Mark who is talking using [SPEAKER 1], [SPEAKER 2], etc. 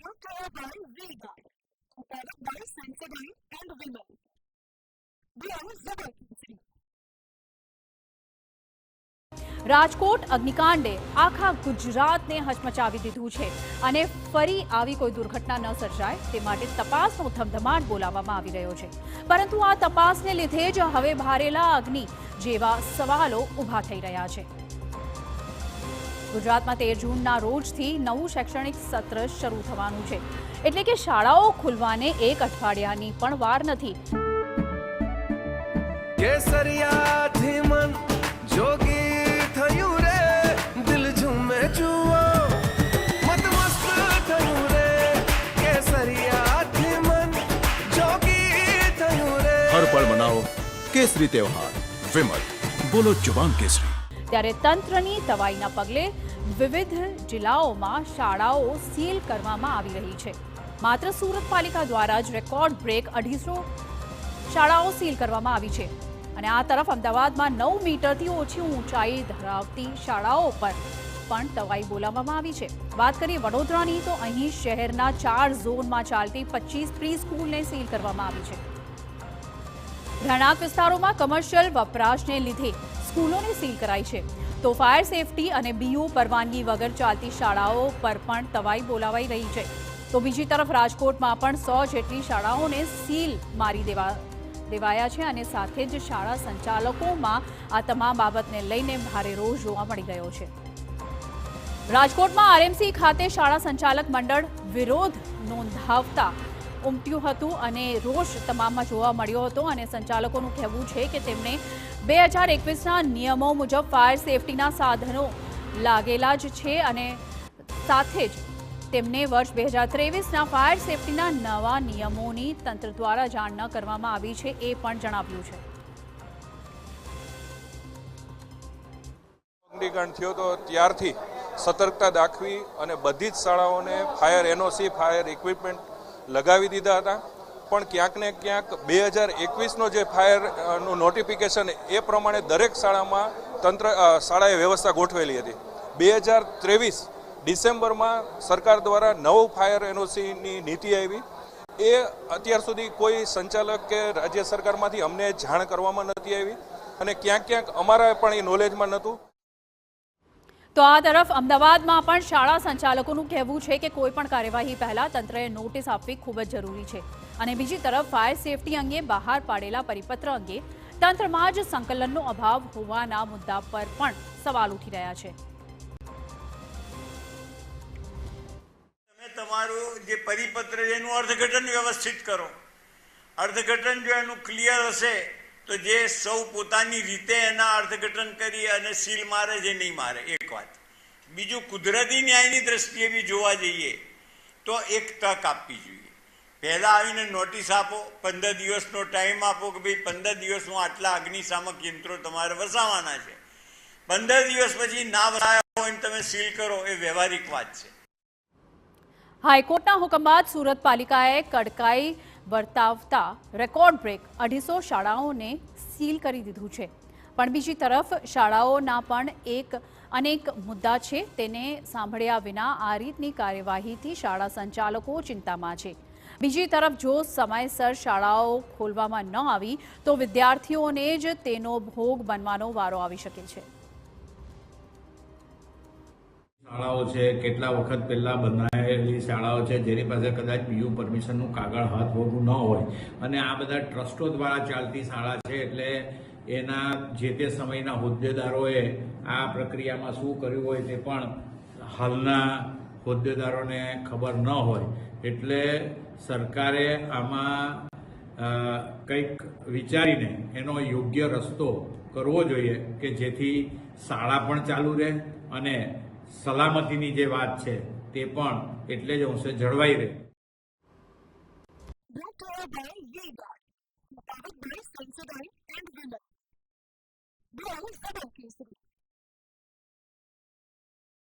[SPEAKER 1] brought to you by V-Guard, a product by Sensodyne and Vimal. Beyond Zabalpur.
[SPEAKER 2] Rajkot અગ્નિકાંડે આખા ગુજરાતને હચમચાવી દીધું છે અને ફરી આવી કોઈ દુર્ઘટના ન સર્જાય તે માટે તપાસનો ધમધમાટ બોલાવવામાં આવી રહ્યો છે, પરંતુ આ તપાસને લીધે જ હવે ભારેલા અગ્નિ જેવા સવાલો ઊભા થઈ રહ્યા છે। ગુજરાતમાં 13 જૂનના રોજથી નવું શૈક્ષણિક સત્ર શરૂ થવાનું છે, એટલે કે શાળાઓ ખુલવાને એક અઠવાડિયાની પણ વાર નથી।
[SPEAKER 3] કેસરિયાથી મન જોગી થયું રે, દિલ ઝૂમે જુઓ મત મસ્ત થયું રે, કેસરિયાથી મન જોગી થયું રે।
[SPEAKER 4] હર પળ મનાવો કેસરી તહેવાર, વિમલ બોલો જુબાન કેસરી।
[SPEAKER 2] ત્યારે તંત્રની તવાઈના પગલે વિવિધ જિલ્લાઓમાં શાળાઓ સીલ કરવામાં આવી રહી છે। માત્ર સુરત પાલિકા દ્વારા જ રેકોર્ડ બ્રેક 250 શાળાઓ સીલ કરવામાં આવી છે અને આ તરફ અમદાવાદમાં 9 મીટરથી ઓછી ઊંચાઈ ધરાવતી શાળાઓ પર પણ તવાઈ બોલાવવામાં આવી છે। વાત કરીએ વડોદરાની તો અહીં શહેરના 4 ઝોનમાં ચાલતી 25 પ્રી સ્કૂલને સીલ કરવામાં આવી છે। રહેણાંક વિસ્તારોમાં કમર્શિયલ વપરાશને લીધે સ્કૂલોને સીલ કરાઈ છે, તો ફાયર સેફટી અને બીયુ પરવાનગી વગર ચાલતી શાળાઓ પર પણ તવાઈ બોલાવાઈ રહી છે। તો બીજી તરફ રાજકોટમાં પણ 100 જેટલી શાળાઓને સીલ મારી દેવાયા છે અને સાથે જ શાળા સંચાલકોમાં આ તમામ બાબતને લઈને ભારે રોષ જોવા મળી રહ્યો છે। રાજકોટમાં આરએમસી ખાતે શાળા સંચાલક મંડળ વિરોધ નોંધાવતા ઉમટ્યું હતું અને રોષ તમામમાં જોવા મળ્યો હતો અને સંચાલકોનું કહેવું છે કે તેમણે 2021ના નિયમો મુજબ ફાયર સેફટીના સાધનો લાગેલા જ છે અને સાથે જ તેમને વર્ષ 2023ના ફાયર સેફટીના નવા નિયમોની તંત્ર દ્વારા જાણ ન કરવામાં આવી છે એ પણ જણાવ્યું છે।
[SPEAKER 5] અગ્નિકાંડ થયો તો ત્યારથી સતર્કતા દાખવી અને બધી જ શાળાઓને ફાયર એનઓસી, ફાયર ઇક્વિપમેન્ટ લગાવી દીધા હતા, પણ ક્યાંક ને ક્યાંક 2021નો જે ફાયરનું નોટિફિકેશન એ પ્રમાણે દરેક શાળામાં શાળાએ વ્યવસ્થા ગોઠવેલી હતી। 2023 ડિસેમ્બરમાં સરકાર દ્વારા નવું ફાયર એનઓસીની નીતિ આવી, એ અત્યાર સુધી કોઈ સંચાલક કે રાજ્ય સરકારમાંથી અમને જાણ કરવામાં નથી આવી અને ક્યાંક અમારા પણ એ નોલેજમાં નહોતું।
[SPEAKER 2] તો આ તરફ અમદાવાદમાં પણ શાળા સંચાલકોનું કહેવું છે કે કોઈ પણ કાર્યવાહી પહેલા તંત્રએ નોટિસ આપવી ખૂબ જ જરૂરી છે અને બીજી તરફ ફાયર સેફટી અંગે બહાર પાડેલા પરિપત્ર અંગે તંત્રમાં જ સંકલનનો અભાવ હોવાના મુદ્દા પર પણ સવાલ ઉઠી રહ્યા છે।
[SPEAKER 6] તમે તમારું જે પરિપત્ર છે એનું અર્થઘટન વ્યવસ્થિત કરો। અર્થઘટન જો એનું ક્લિયર હશે તો જે સૌ પોતાની રીતે એના અર્થઘટન કરી અને સીલ મારે છે નહીં મારે, એક વાત। બીજું, કુદરતી ન્યાયની દ્રષ્ટિએ બી જોવા જઈએ તો એક તક આપવી જોઈએ। પહેલાં આવીને નોટિસ આપો, 15 દિવસનો ટાઈમ આપો કે ભાઈ 15 દિવસમાં આટલા અગ્નિશામક યંત્રો તમારે વસાવવાના છે। 15 દિવસ પછી ના વસાયા હોય તમે સીલ કરો, એ વ્યવહારિક વાત છે।
[SPEAKER 2] હાઈકોર્ટના હુકમ બાદ સુરત પાલિકાએ કડકાઈ વર્તાવતા રેકોર્ડ બ્રેક 250 શાળાઓને સીલ કરી દીધું છે, પણ બીજી તરફ શાળાઓના પણ અનેક મુદ્દા છે, તેને સાંભળ્યા વિના આ રીતની કાર્યવાહીથી શાળા સંચાલકો ચિંતામાં છે। બીજી તરફ જો સમયસર શાળાઓ ખોલવામાં ન આવી તો વિદ્યાર્થીઓને જ તેનો ભોગ બનવાનો વારો આવી શકે છે।
[SPEAKER 7] શાળાઓ છે, કેટલા વખત પહેલા બનાવેલી શાળાઓ છે જેની પાસે કદાચ બીજું પરમિશનનું કાગળ હાથ વગું ન હોય અને આ બધા ટ્રસ્ટો દ્વારા ચાલતી શાળા છે, એટલે એના જે તે સમયના હોદ્દેદારોએ આ પ્રક્રિયામાં શું કર્યું હોય તે પણ હાલના હોદ્દેદારોને ખબર ન હોય, એટલે સરકારે આમાં કંઈક વિચારીને એનો યોગ્ય રસ્તો કરવો જોઈએ કે જેથી શાળા પણ ચાલુ રહે અને સલામતીની જે વાત છે તે પણ એટલે જ અંશે જળવાઈ રહે।
[SPEAKER 1] Brought to you by V-Guard, a product by Sensodyne and Vimal. Beyond Zabalpur.